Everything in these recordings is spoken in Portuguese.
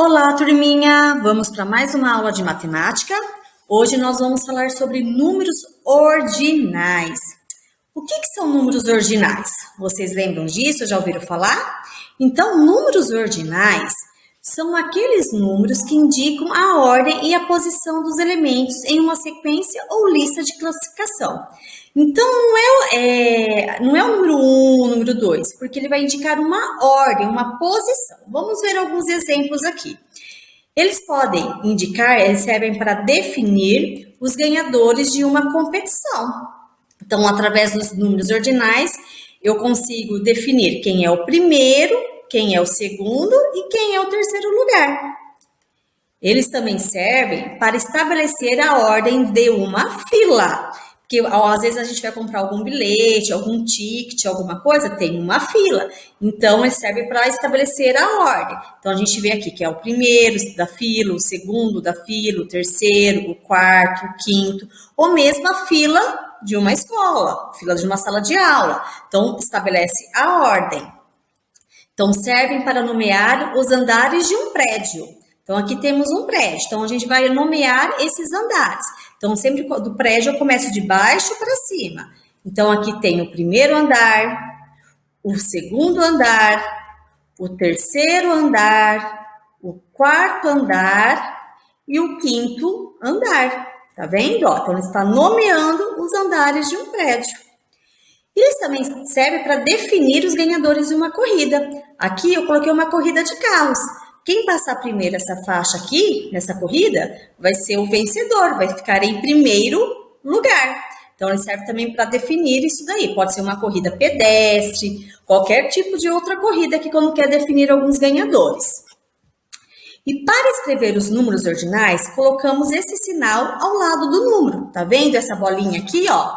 Olá, turminha! Vamos para mais uma aula de matemática. Hoje nós vamos falar sobre números ordinais. O que são números ordinais? Vocês lembram disso? Já ouviram falar? Então, números ordinais são aqueles números que indicam a ordem e a posição dos elementos em uma sequência ou lista de classificação. Então, não é o número 1, o número 2, porque ele vai indicar uma ordem, uma posição. Vamos ver alguns exemplos aqui. Eles podem indicar, eles servem para definir os ganhadores de uma competição. Então, através dos números ordinais, eu consigo definir quem é o primeiro, quem é o segundo e quem é o terceiro lugar. Eles também servem para estabelecer a ordem de uma fila. Porque às vezes a gente vai comprar algum bilhete, algum ticket, alguma coisa, tem uma fila. Então, ele serve para estabelecer a ordem. Então, a gente vê aqui que é o primeiro da fila, o segundo da fila, o terceiro, o quarto, o quinto, ou mesmo a fila de uma escola, fila de uma sala de aula. Então, estabelece a ordem. Então, servem para nomear os andares de um prédio. Então, aqui temos um prédio. Então, a gente vai nomear esses andares. Então, sempre do prédio eu começo de baixo para cima. Então, aqui tem o primeiro andar, o segundo andar, o terceiro andar, o quarto andar e o quinto andar. Tá vendo? Ó, então, ele está nomeando os andares de um prédio. Eles também servem para definir os ganhadores de uma corrida. Aqui eu coloquei uma corrida de carros. Quem passar primeiro essa faixa aqui, nessa corrida, vai ser o vencedor, vai ficar em primeiro lugar. Então, ele serve também para definir isso daí. Pode ser uma corrida pedestre, qualquer tipo de outra corrida que quando quer definir alguns ganhadores. E para escrever os números ordinais, colocamos esse sinal ao lado do número. Tá vendo essa bolinha aqui, ó?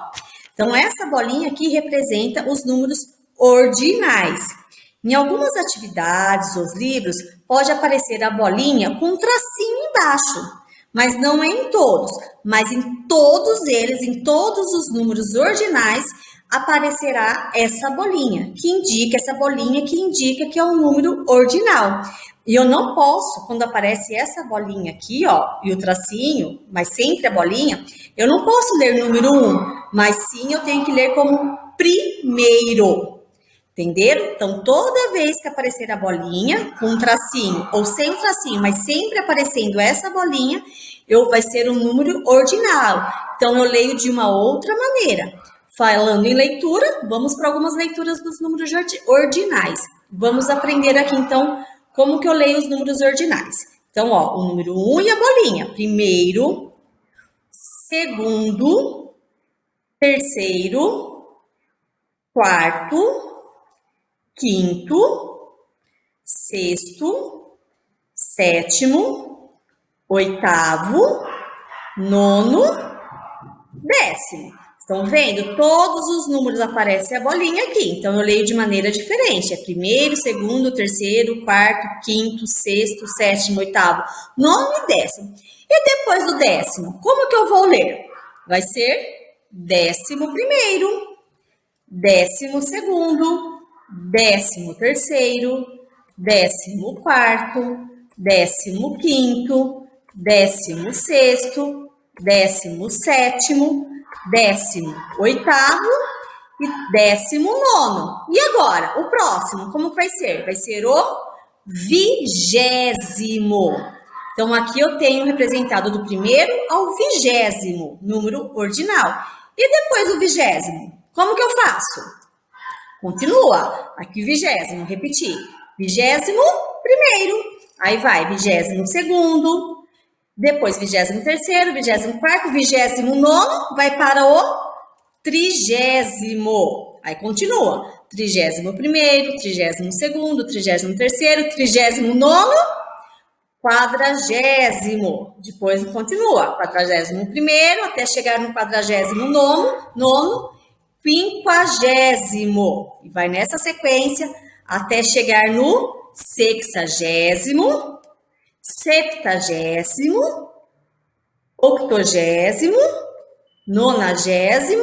Então, essa bolinha aqui representa os números ordinais. Em algumas atividades ou livros, pode aparecer a bolinha com um tracinho embaixo, mas não é em todos. Mas em todos eles, em todos os números ordinais, aparecerá essa bolinha que indica que é um número ordinal. E eu não posso, quando aparece essa bolinha aqui, ó, e o tracinho, mas sempre a bolinha, eu não posso ler número 1, mas sim eu tenho que ler como primeiro. Entenderam? Então, toda vez que aparecer a bolinha com um tracinho ou sem um tracinho, mas sempre aparecendo essa bolinha, vai ser um número ordinal. Então, eu leio de uma outra maneira. Falando em leitura, vamos para algumas leituras dos números ordinais. Vamos aprender aqui, então, como que eu leio os números ordinais. Então, ó, o número 1 e a bolinha. Primeiro, segundo, terceiro, quarto, quinto, sexto, sétimo, oitavo, nono, décimo. Estão vendo? Todos os números aparecem a bolinha aqui. Então, eu leio de maneira diferente. É primeiro, segundo, terceiro, quarto, quinto, sexto, sétimo, oitavo, nono e décimo. E depois do décimo, como que eu vou ler? Vai ser 11º, 12º, 13º, 14º, 15º, 16º, 17º, 18º e 19º. E agora, o próximo, como vai ser? Vai ser o 20º. Então, aqui eu tenho representado do primeiro ao 20º número ordinal. E depois do 20º, como que eu faço? Continua. Aqui 20º, repetir. 21º. Aí vai 22º. Depois 23º, 24º, 29º. Vai para o 30º. Aí continua. 31º, 32º, 33º, 39º. 40º. Depois continua. 41º até chegar no 49º. 50º. E vai nessa sequência até chegar no 60º, 70º, 80º, 90º.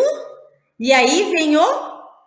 E aí vem o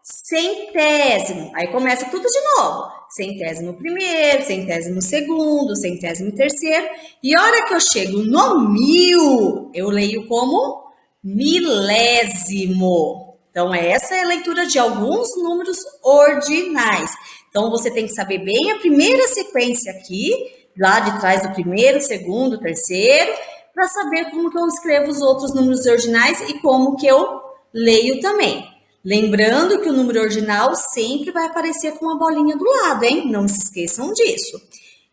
centésimo. Aí começa tudo de novo. Centésimo primeiro, centésimo segundo, centésimo terceiro. E a hora que eu chego no 1000, eu leio como milésimo. Então, essa é a leitura de alguns números ordinais. Então, você tem que saber bem a primeira sequência aqui, lá de trás do primeiro, segundo, terceiro, para saber como que eu escrevo os outros números ordinais e como que eu leio também. Lembrando que o número ordinal sempre vai aparecer com uma bolinha do lado, hein? Não se esqueçam disso.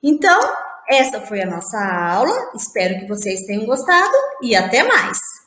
Então, essa foi a nossa aula. Espero que vocês tenham gostado e até mais!